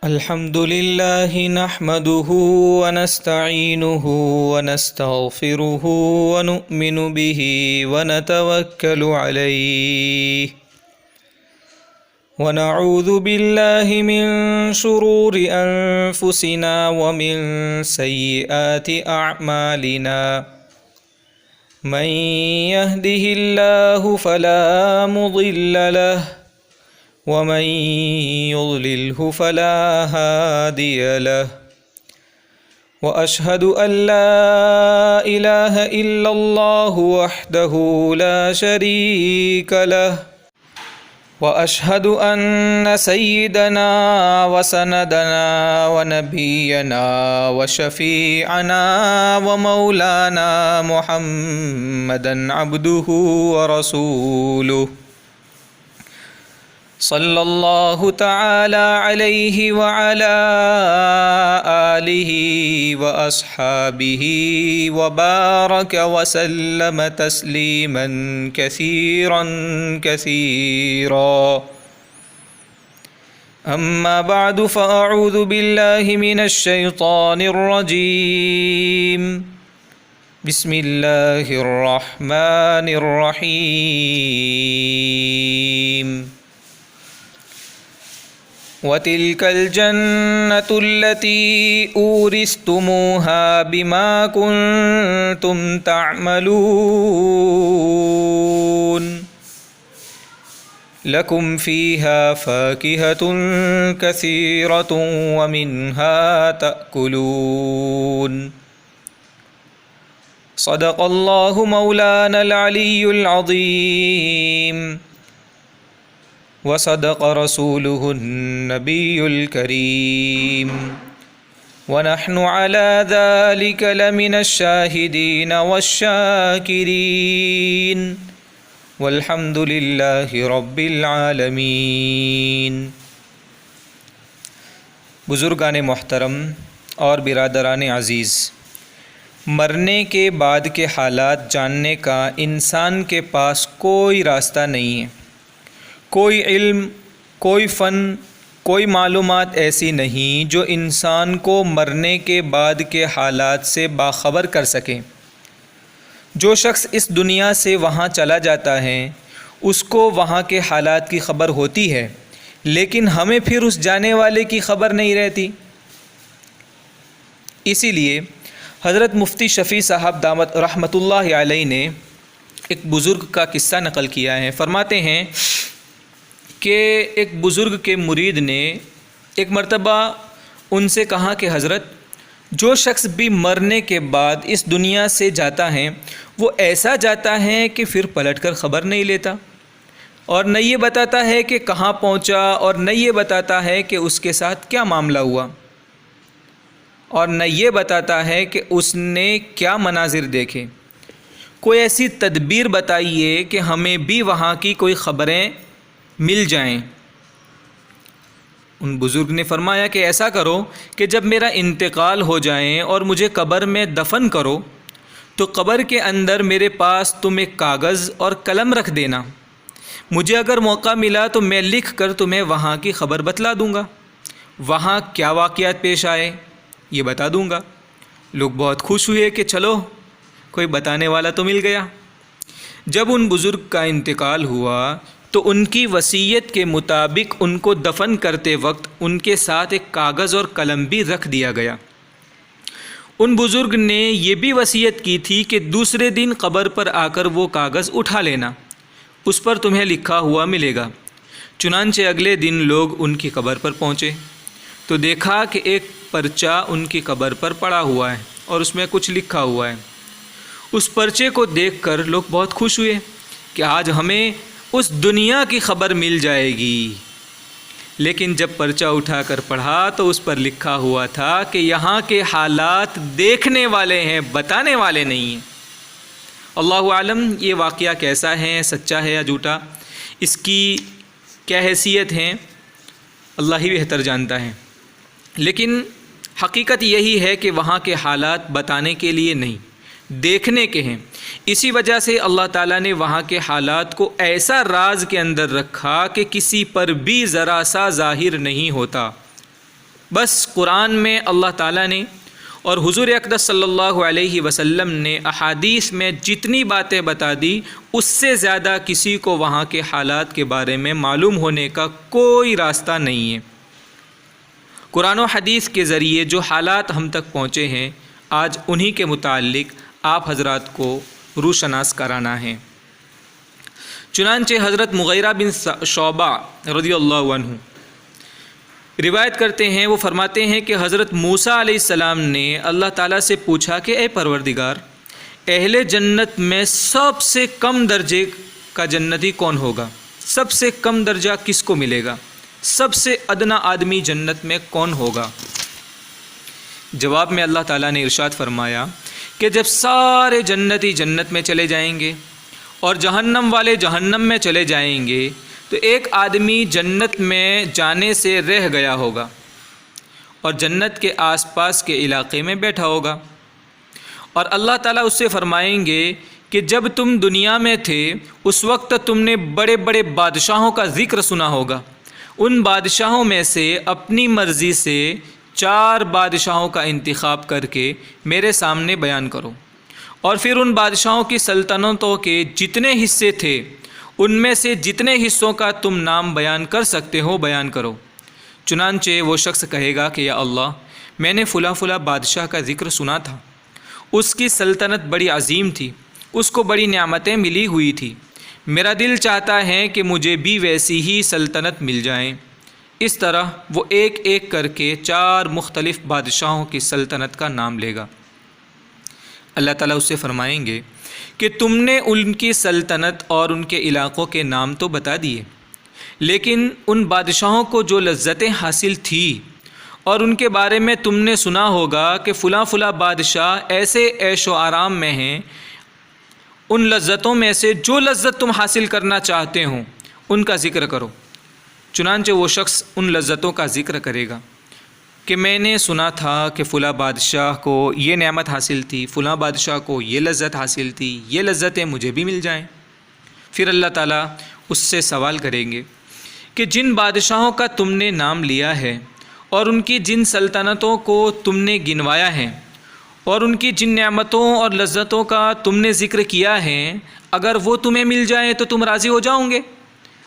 الحمد لله نحمده ونستعينه ونستغفره ونؤمن به ونتوكل عليه ونعوذ بالله من شرور أنفسنا ومن سيئات أعمالنا من يهده الله فلا مضل له ومن يضلله فلا هادي له وأشهد أن لا إله إلا الله وحده لا شريك له وأشهد أن سيدنا وسندنا ونبينا وشفيعنا ومولانا محمدا عبده ورسوله صلى الله تعالى عليه وعلى آله وأصحابه وبارك وسلم تسليما كثيرا كثيرا أما بعد فأعوذ بالله من الشيطان الرجيم بسم الله الرحمن الرحيم وَتِلْكَ الْجَنَّةُ الَّتِي أُورِثْتُمُوهَا بِمَا كُنْتُمْ تَعْمَلُونَ لَكُمْ فِيهَا فَاكِهَةٌ كَثِيرَةٌ وَمِنْهَا تَأْكُلُونَ صدق الله مولانا العلي العظيم وصدق رسوله النبي الكريم ونحن على ذلك لمن الشاهدين والشاكرين والحمد لله رب العالمين۔ بزرگان محترم اور برادران عزیز، مرنے کے بعد کے حالات جاننے کا انسان کے پاس کوئی راستہ نہیں ہے۔ کوئی علم، کوئی فن، کوئی معلومات ایسی نہیں جو انسان کو مرنے کے بعد کے حالات سے باخبر کر سکے۔ جو شخص اس دنیا سے وہاں چلا جاتا ہے اس کو وہاں کے حالات کی خبر ہوتی ہے، لیکن ہمیں پھر اس جانے والے کی خبر نہیں رہتی۔ اسی لیے حضرت مفتی شفیع صاحب دامت رحمۃ اللہ علیہ نے ایک بزرگ کا قصہ نقل کیا ہے۔ فرماتے ہیں کہ ایک بزرگ کے مرید نے ایک مرتبہ ان سے کہا کہ حضرت، جو شخص بھی مرنے کے بعد اس دنیا سے جاتا ہے وہ ایسا جاتا ہے کہ پھر پلٹ کر خبر نہیں لیتا، اور نہ یہ بتاتا ہے کہ کہاں پہنچا، اور نہ یہ بتاتا ہے کہ اس کے ساتھ کیا معاملہ ہوا، اور نہ یہ بتاتا ہے کہ اس نے کیا مناظر دیکھے۔ کوئی ایسی تدبیر بتائیے کہ ہمیں بھی وہاں کی کوئی خبریں مل جائیں۔ ان بزرگ نے فرمایا کہ ایسا کرو کہ جب میرا انتقال ہو جائیں اور مجھے قبر میں دفن کرو تو قبر کے اندر میرے پاس تم ایک کاغذ اور قلم رکھ دینا، مجھے اگر موقع ملا تو میں لکھ کر تمہیں وہاں کی خبر بتلا دوں گا، وہاں کیا واقعات پیش آئے یہ بتا دوں گا۔ لوگ بہت خوش ہوئے کہ چلو کوئی بتانے والا تو مل گیا۔ جب ان بزرگ کا انتقال ہوا تو ان کی وصیت کے مطابق ان کو دفن کرتے وقت ان کے ساتھ ایک کاغذ اور قلم بھی رکھ دیا گیا۔ ان بزرگ نے یہ بھی وصیت کی تھی کہ دوسرے دن قبر پر آ کر وہ کاغذ اٹھا لینا، اس پر تمہیں لکھا ہوا ملے گا۔ چنانچہ اگلے دن لوگ ان کی قبر پر پہنچے تو دیکھا کہ ایک پرچہ ان کی قبر پر پڑا ہوا ہے اور اس میں کچھ لکھا ہوا ہے۔ اس پرچے کو دیکھ کر لوگ بہت خوش ہوئے کہ آج ہمیں اس دنیا کی خبر مل جائے گی، لیکن جب پرچہ اٹھا کر پڑھا تو اس پر لکھا ہوا تھا کہ یہاں کے حالات دیکھنے والے ہیں، بتانے والے نہیں ہیں۔ اللہ عالم یہ واقعہ کیسا ہے، سچا ہے یا جھوٹا، اس کی کیا حیثیت ہے اللہ ہی بہتر جانتا ہے، لیکن حقیقت یہی ہے کہ وہاں کے حالات بتانے کے لیے نہیں، دیکھنے کے ہیں۔ اسی وجہ سے اللہ تعالیٰ نے وہاں کے حالات کو ایسا راز کے اندر رکھا کہ کسی پر بھی ذرا سا ظاہر نہیں ہوتا۔ بس قرآن میں اللہ تعالیٰ نے اور حضور اقدس صلی اللہ علیہ وسلم نے احادیث میں جتنی باتیں بتا دی، اس سے زیادہ کسی کو وہاں کے حالات کے بارے میں معلوم ہونے کا کوئی راستہ نہیں ہے۔ قرآن و حدیث کے ذریعے جو حالات ہم تک پہنچے ہیں، آج انہی کے متعلق آپ حضرات کو روشناس کرانا ہے۔ چنانچہ حضرت مغیرہ بن شعبہ رضی اللہ عنہ روایت کرتے ہیں، وہ فرماتے ہیں کہ حضرت موسیٰ علیہ السلام نے اللہ تعالیٰ سے پوچھا کہ اے پروردگار، اہل جنت میں سب سے کم درجے کا جنتی کون ہوگا؟ سب سے کم درجہ کس کو ملے گا؟ سب سے ادنا آدمی جنت میں کون ہوگا؟ جواب میں اللہ تعالیٰ نے ارشاد فرمایا کہ جب سارے جنتی جنت میں چلے جائیں گے اور جہنم والے جہنم میں چلے جائیں گے تو ایک آدمی جنت میں جانے سے رہ گیا ہوگا اور جنت کے آس پاس کے علاقے میں بیٹھا ہوگا، اور اللہ تعالیٰ اس سے فرمائیں گے کہ جب تم دنیا میں تھے اس وقت تم نے بڑے بڑے بادشاہوں کا ذکر سنا ہوگا، ان بادشاہوں میں سے اپنی مرضی سے 4 بادشاہوں کا انتخاب کر کے میرے سامنے بیان کرو، اور پھر ان بادشاہوں کی سلطنتوں کے جتنے حصے تھے ان میں سے جتنے حصوں کا تم نام بیان کر سکتے ہو بیان کرو۔ چنانچہ وہ شخص کہے گا کہ یا اللہ، میں نے فلاں فلاں بادشاہ کا ذکر سنا تھا، اس کی سلطنت بڑی عظیم تھی، اس کو بڑی نعمتیں ملی ہوئی تھی، میرا دل چاہتا ہے کہ مجھے بھی ویسی ہی سلطنت مل جائیں۔ اس طرح وہ ایک ایک کر کے 4 مختلف بادشاہوں کی سلطنت کا نام لے گا۔ اللہ تعالیٰ اس سے فرمائیں گے کہ تم نے ان کی سلطنت اور ان کے علاقوں کے نام تو بتا دیے، لیکن ان بادشاہوں کو جو لذتیں حاصل تھی اور ان کے بارے میں تم نے سنا ہوگا کہ فلاں فلاں بادشاہ ایسے عیش و آرام میں ہیں، ان لذتوں میں سے جو لذت تم حاصل کرنا چاہتے ہو ان کا ذکر کرو۔ چنانچہ وہ شخص ان لذتوں کا ذکر کرے گا کہ میں نے سنا تھا کہ فلاں بادشاہ کو یہ نعمت حاصل تھی، فلاں بادشاہ کو یہ لذت حاصل تھی، یہ لذتیں مجھے بھی مل جائیں۔ پھر اللہ تعالیٰ اس سے سوال کریں گے کہ جن بادشاہوں کا تم نے نام لیا ہے اور ان کی جن سلطنتوں کو تم نے گنوایا ہے اور ان کی جن نعمتوں اور لذتوں کا تم نے ذکر کیا ہے، اگر وہ تمہیں مل جائیں تو تم راضی ہو جاؤ گے؟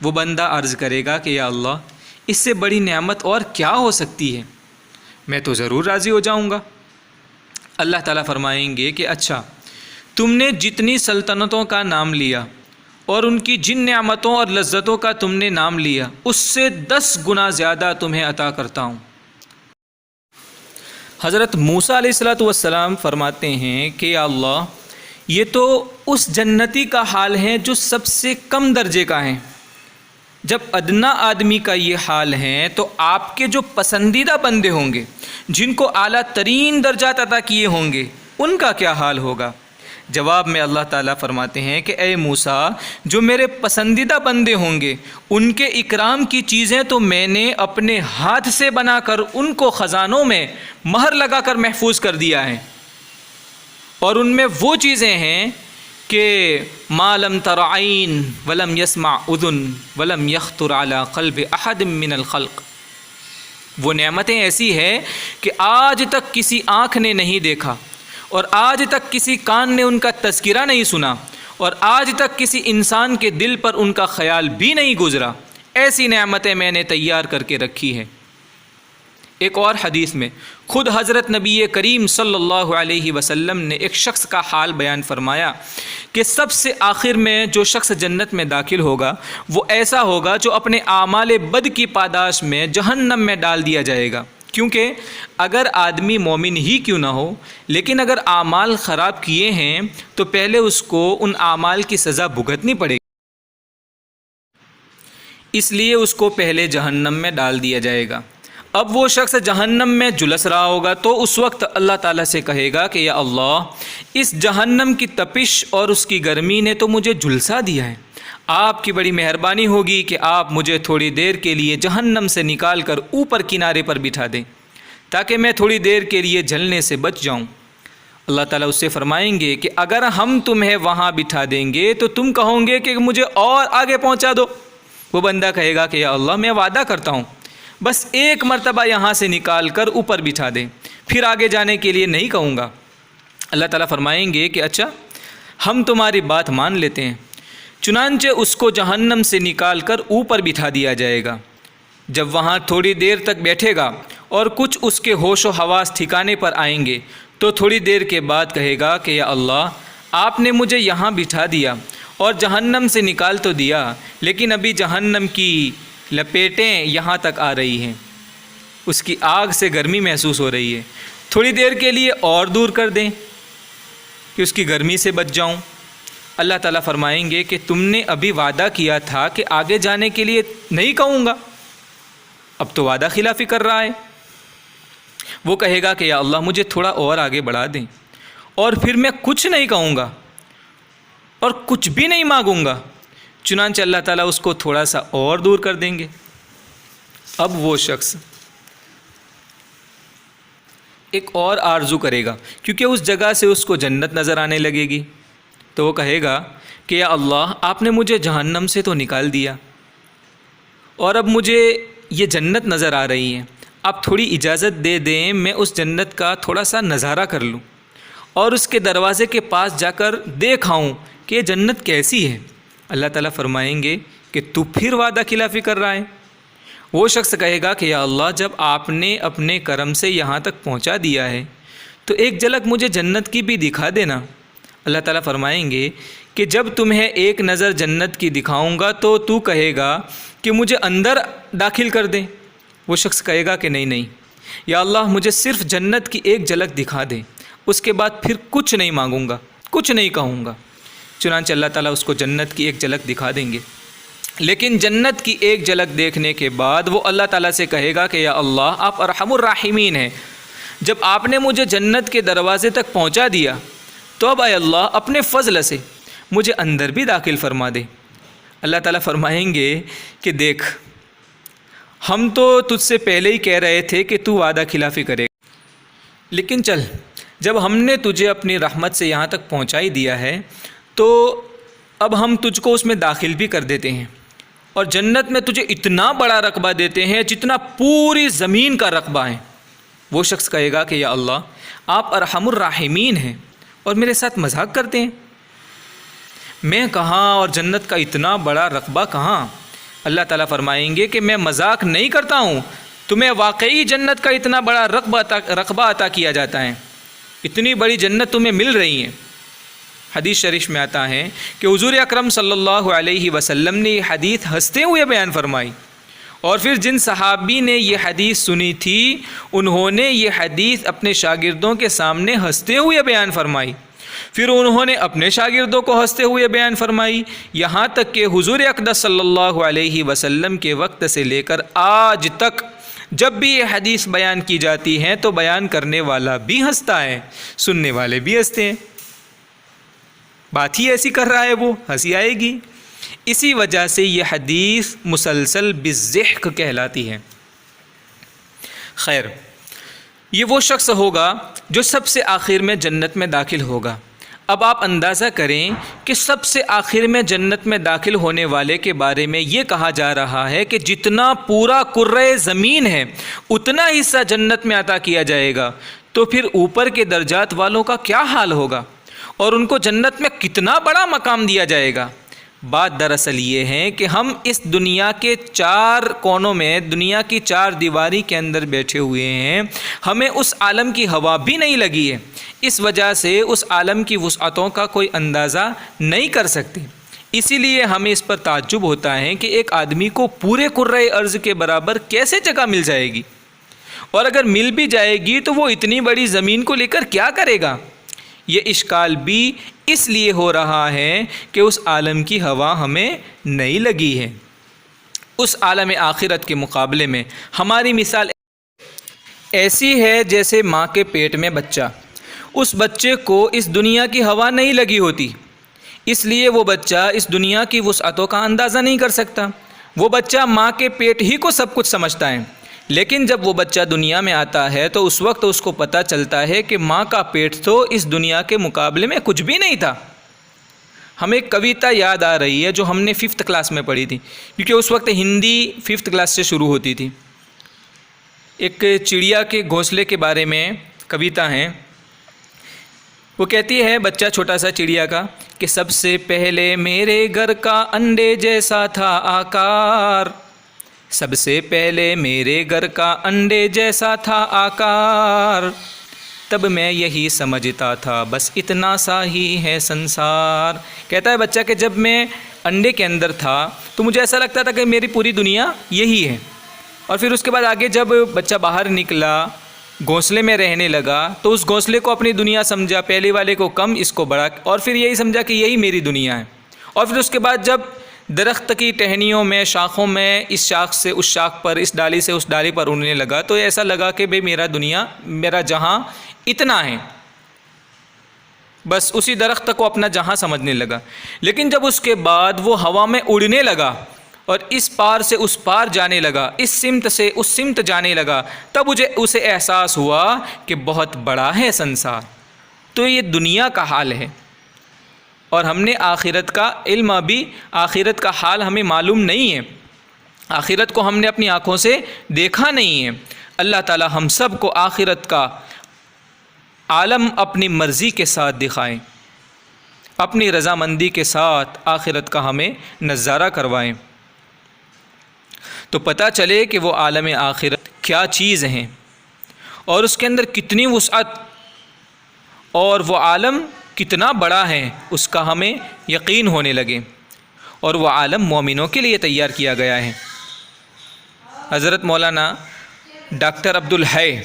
وہ بندہ عرض کرے گا کہ یا اللہ، اس سے بڑی نعمت اور کیا ہو سکتی ہے، میں تو ضرور راضی ہو جاؤں گا۔ اللہ تعالیٰ فرمائیں گے کہ اچھا، تم نے جتنی سلطنتوں کا نام لیا اور ان کی جن نعمتوں اور لذتوں کا تم نے نام لیا، اس سے 10 گنا زیادہ تمہیں عطا کرتا ہوں۔ حضرت موسیٰ علیہ السلام فرماتے ہیں کہ یا اللہ، یہ تو اس جنتی کا حال ہے جو سب سے کم درجے کا ہے۔ جب ادنا آدمی کا یہ حال ہے تو آپ کے جو پسندیدہ بندے ہوں گے، جن کو اعلیٰ ترین درجات عطا کیے ہوں گے، ان کا کیا حال ہوگا؟ جواب میں اللہ تعالیٰ فرماتے ہیں کہ اے موسیٰ، جو میرے پسندیدہ بندے ہوں گے ان کے اکرام کی چیزیں تو میں نے اپنے ہاتھ سے بنا کر ان کو خزانوں میں مہر لگا کر محفوظ کر دیا ہے، اور ان میں وہ چیزیں ہیں کہ ما لم تر عین ولم یسمع اذن ولم یخطر علی قلب احد من الخلق۔ وہ نعمتیں ایسی ہیں کہ آج تک کسی آنکھ نے نہیں دیکھا، اور آج تک کسی کان نے ان کا تذکرہ نہیں سنا، اور آج تک کسی انسان کے دل پر ان کا خیال بھی نہیں گزرا۔ ایسی نعمتیں میں نے تیار کر کے رکھی ہیں۔ ایک اور حدیث میں خود حضرت نبی کریم صلی اللہ علیہ وسلم نے ایک شخص کا حال بیان فرمایا کہ سب سے آخر میں جو شخص جنت میں داخل ہوگا وہ ایسا ہوگا جو اپنے اعمال بد کی پاداش میں جہنم میں ڈال دیا جائے گا، کیونکہ اگر آدمی مومن ہی کیوں نہ ہو لیکن اگر اعمال خراب کیے ہیں تو پہلے اس کو ان اعمال کی سزا بھگتنی پڑے گی، اس لیے اس کو پہلے جہنم میں ڈال دیا جائے گا۔ اب وہ شخص جہنم میں جلس رہا ہوگا تو اس وقت اللہ تعالیٰ سے کہے گا کہ یا اللہ، اس جہنم کی تپش اور اس کی گرمی نے تو مجھے جھلسا دیا ہے، آپ کی بڑی مہربانی ہوگی کہ آپ مجھے تھوڑی دیر کے لیے جہنم سے نکال کر اوپر کنارے پر بٹھا دیں تاکہ میں تھوڑی دیر کے لیے جلنے سے بچ جاؤں۔ اللہ تعالیٰ اس سے فرمائیں گے کہ اگر ہم تمہیں وہاں بٹھا دیں گے تو تم کہو گے کہ مجھے اور آگے پہنچا دو۔ وہ بندہ کہے گا کہ یا اللہ، میں وعدہ کرتا ہوں بس ایک مرتبہ یہاں سے نکال کر اوپر بٹھا دیں، پھر آگے جانے کے لیے نہیں کہوں گا۔ اللہ تعالیٰ فرمائیں گے کہ اچھا ہم تمہاری بات مان لیتے ہیں۔ چنانچہ اس کو جہنم سے نکال کر اوپر بٹھا دیا جائے گا۔ جب وہاں تھوڑی دیر تک بیٹھے گا اور کچھ اس کے ہوش و حواس ٹھکانے پر آئیں گے تو تھوڑی دیر کے بعد کہے گا کہ یا اللہ، آپ نے مجھے یہاں بٹھا دیا اور جہنم سے نکال تو دیا، لیکن ابھی جہنم کی لپیٹیں یہاں تک آ رہی ہیں، اس کی آگ سے گرمی محسوس ہو رہی ہے، تھوڑی دیر کے لیے اور دور کر دیں کہ اس کی گرمی سے بچ جاؤں۔ اللہ تعالیٰ فرمائیں گے کہ تم نے ابھی وعدہ کیا تھا کہ آگے جانے کے لیے نہیں کہوں گا، اب تو وعدہ خلافی کر رہا ہے۔ وہ کہے گا کہ یا اللہ مجھے تھوڑا اور آگے بڑھا دیں، اور پھر میں کچھ نہیں کہوں گا اور کچھ بھی نہیں مانگوں گا۔ چنانچہ اللہ تعالیٰ اس کو تھوڑا سا اور دور کر دیں گے۔ اب وہ شخص ایک اور آرزو کرے گا، کیونکہ اس جگہ سے اس کو جنت نظر آنے لگے گی، تو وہ کہے گا کہ یا اللہ آپ نے مجھے جہنم سے تو نکال دیا اور اب مجھے یہ جنت نظر آ رہی ہے، آپ تھوڑی اجازت دے دیں میں اس جنت کا تھوڑا سا نظارہ کر لوں اور اس کے دروازے کے پاس جا کر دیکھ آؤں کہ یہ جنت کیسی ہے۔ اللہ تعالیٰ فرمائیں گے کہ تو پھر وعدہ خلافی کر رہا ہے۔ وہ شخص کہے گا کہ یا اللہ جب آپ نے اپنے کرم سے یہاں تک پہنچا دیا ہے تو ایک جھلک مجھے جنت کی بھی دکھا دینا۔ اللہ تعالیٰ فرمائیں گے کہ جب تمہیں ایک نظر جنت کی دکھاؤں گا تو کہے گا کہ مجھے اندر داخل کر دیں۔ وہ شخص کہے گا کہ نہیں یا اللہ مجھے صرف جنت کی ایک جھلک دکھا دیں، اس کے بعد پھر کچھ نہیں مانگوں گا، کچھ نہیں کہوں گا۔ چنانچہ اللہ تعالیٰ اس کو جنت کی ایک جھلک دکھا دیں گے، لیکن جنت کی ایک جھلک دیکھنے کے بعد وہ اللہ تعالیٰ سے کہے گا کہ یا اللہ آپ ارحم الراحمین ہیں، جب آپ نے مجھے جنت کے دروازے تک پہنچا دیا تو اب اے اللہ اپنے فضل سے مجھے اندر بھی داخل فرما دے۔ اللہ تعالیٰ فرمائیں گے کہ دیکھ ہم تو تجھ سے پہلے ہی کہہ رہے تھے کہ تو وعدہ خلافی کرے گا، لیکن چل جب ہم نے تجھے اپنی رحمت سے یہاں تک پہنچا ہی دیا ہے تو اب ہم تجھ کو اس میں داخل بھی کر دیتے ہیں اور جنت میں تجھے اتنا بڑا رقبہ دیتے ہیں جتنا پوری زمین کا رقبہ ہے۔ وہ شخص کہے گا کہ یا اللہ آپ ارحم الراحمین ہیں اور میرے ساتھ مذاق کرتے ہیں، میں کہاں اور جنت کا اتنا بڑا رقبہ کہاں؟ اللہ تعالیٰ فرمائیں گے کہ میں مذاق نہیں کرتا ہوں، تمہیں واقعی جنت کا اتنا بڑا رقبہ عطا کیا جاتا ہے، اتنی بڑی جنت تمہیں مل رہی ہیں۔ حدیث شریف میں آتا ہے کہ حضور اکرم صلی اللہ علیہ وسلم نے یہ حدیث ہنستے ہوئے بیان فرمائی، اور پھر جن صحابی نے یہ حدیث سنی تھی انہوں نے یہ حدیث اپنے شاگردوں کے سامنے ہنستے ہوئے بیان فرمائی، پھر انہوں نے اپنے شاگردوں کو ہنستے ہوئے بیان فرمائی، یہاں تک کہ حضور اقدس صلی اللہ علیہ وسلم کے وقت سے لے کر آج تک جب بھی یہ حدیث بیان کی جاتی ہے تو بیان کرنے والا بھی ہنستا ہے، سننے والے بھی ہنستے ہیں۔ بات ہی ایسی کر رہا ہے، وہ ہنسی آئے گی۔ اسی وجہ سے یہ حدیث مسلسل بالضحک کہلاتی ہے۔ خیر، یہ وہ شخص ہوگا جو سب سے آخر میں جنت میں داخل ہوگا۔ اب آپ اندازہ کریں کہ سب سے آخر میں جنت میں داخل ہونے والے کے بارے میں یہ کہا جا رہا ہے کہ جتنا پورا کرۂ زمین ہے اتنا حصہ جنت میں عطا کیا جائے گا، تو پھر اوپر کے درجات والوں کا کیا حال ہوگا اور ان کو جنت میں کتنا بڑا مقام دیا جائے گا۔ بات دراصل یہ ہے کہ ہم اس دنیا کے 4 کونوں میں، دنیا کی 4 دیواری کے اندر بیٹھے ہوئے ہیں، ہمیں اس عالم کی ہوا بھی نہیں لگی ہے، اس وجہ سے اس عالم کی وسعتوں کا کوئی اندازہ نہیں کر سکتے۔ اسی لیے ہمیں اس پر تعجب ہوتا ہے کہ ایک آدمی کو پورے کرۂ ارض کے برابر کیسے جگہ مل جائے گی، اور اگر مل بھی جائے گی تو وہ اتنی بڑی زمین کو لے کر کیا کرے گا۔ یہ اشکال بھی اس لیے ہو رہا ہے کہ اس عالم کی ہوا ہمیں نہیں لگی ہے۔ اس عالم آخرت کے مقابلے میں ہماری مثال ایسی ہے جیسے ماں کے پیٹ میں بچہ، اس بچے کو اس دنیا کی ہوا نہیں لگی ہوتی، اس لیے وہ بچہ اس دنیا کی وسعتوں کا اندازہ نہیں کر سکتا۔ وہ بچہ ماں کے پیٹ ہی کو سب کچھ سمجھتا ہے، لیکن جب وہ بچہ دنیا میں آتا ہے تو اس وقت اس کو پتہ چلتا ہے کہ ماں کا پیٹ تو اس دنیا کے مقابلے میں کچھ بھی نہیں تھا۔ ہمیں ایک کویتا یاد آ رہی ہے جو ہم نے 5th کلاس میں پڑھی تھی، کیونکہ اس وقت ہندی 5th کلاس سے شروع ہوتی تھی۔ ایک چڑیا کے گھونسلے کے بارے میں کویتا ہیں. وہ کہتی ہے بچہ چھوٹا سا چڑیا کا کہ سب سے پہلے میرے گھر کا انڈے جیسا تھا آکار، سب سے پہلے میرے گھر کا انڈے جیسا تھا آکار، تب میں یہی سمجھتا تھا بس اتنا سا ہی ہے سنسار. کہتا ہے بچہ کہ جب میں انڈے کے اندر تھا تو مجھے ایسا لگتا تھا کہ میری پوری دنیا یہی ہے. اور پھر اس کے بعد آگے جب بچہ باہر نکلا، گھونسلے میں رہنے لگا، تو اس گھونسلے کو اپنی دنیا سمجھا، پہلے والے کو کم اس کو بڑا، اور پھر یہی سمجھا کہ یہی میری دنیا ہے. اور پھر اس کے بعد جب درخت کی ٹہنیوں میں، شاخوں میں، اس شاخ سے اس شاخ پر، اس ڈالی سے اس ڈالی پر اڑنے لگا، تو ایسا لگا کہ بھئی میرا دنیا، میرا جہاں اتنا ہے. بس اسی درخت کو اپنا جہاں سمجھنے لگا. لیکن جب اس کے بعد وہ ہوا میں اڑنے لگا اور اس پار سے اس پار جانے لگا، اس سمت سے اس سمت جانے لگا، تب اسے احساس ہوا کہ بہت بڑا ہے سنسار. تو یہ دنیا کا حال ہے، اور ہم نے آخرت کا علم، ابھی آخرت کا حال ہمیں معلوم نہیں ہے، آخرت کو ہم نے اپنی آنکھوں سے دیکھا نہیں ہے. اللہ تعالی ہم سب کو آخرت کا عالم اپنی مرضی کے ساتھ دکھائیں، اپنی رضامندی کے ساتھ آخرت کا ہمیں نظارہ کروائیں، تو پتہ چلے کہ وہ عالم آخرت کیا چیز ہیں، اور اس کے اندر کتنی وسعت اور وہ عالم کتنا بڑا ہے، اس کا ہمیں یقین ہونے لگے. اور وہ عالم مومنوں کے لیے تیار کیا گیا ہے. حضرت مولانا ڈاکٹر عبدالحی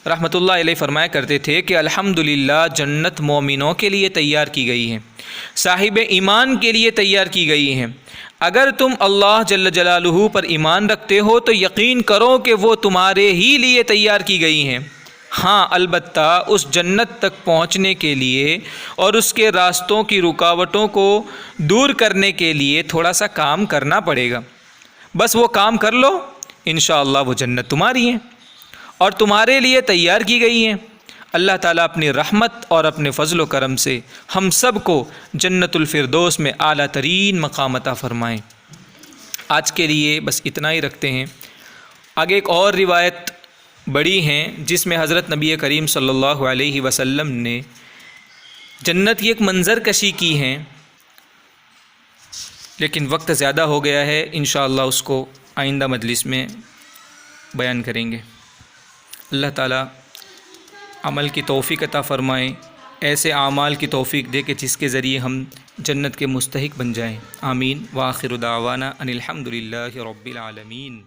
رحمۃ اللہ علیہ فرمایا کرتے تھے کہ الحمدللہ جنت مومنوں کے لیے تیار کی گئی ہے، صاحب ایمان کے لیے تیار کی گئی ہے. اگر تم اللہ جل جلالہ پر ایمان رکھتے ہو تو یقین کرو کہ وہ تمہارے ہی لیے تیار کی گئی ہیں. ہاں البتہ اس جنت تک پہنچنے کے لیے اور اس کے راستوں کی رکاوٹوں کو دور کرنے کے لیے تھوڑا سا کام کرنا پڑے گا. بس وہ کام کر لو، انشاءاللہ وہ جنت تمہاری ہے اور تمہارے لیے تیار کی گئی ہے. اللہ تعالیٰ اپنی رحمت اور اپنے فضل و کرم سے ہم سب کو جنت الفردوس میں اعلیٰ ترین مقام عطا فرمائیں. آج کے لیے بس اتنا ہی رکھتے ہیں. آگے ایک اور روایت بڑی ہیں جس میں حضرت نبی کریم صلی اللہ علیہ وسلم نے جنت کی ایک منظر کشی کی ہے، لیکن وقت زیادہ ہو گیا ہے، انشاءاللہ اس کو آئندہ مجلس میں بیان کریں گے. اللہ تعالیٰ عمل کی توفیق عطا فرمائیں، ایسے اعمال کی توفیق دے کہ جس کے ذریعے ہم جنت کے مستحق بن جائیں. آمین. وآخر دعوانا ان الحمد للہ رب العالمین.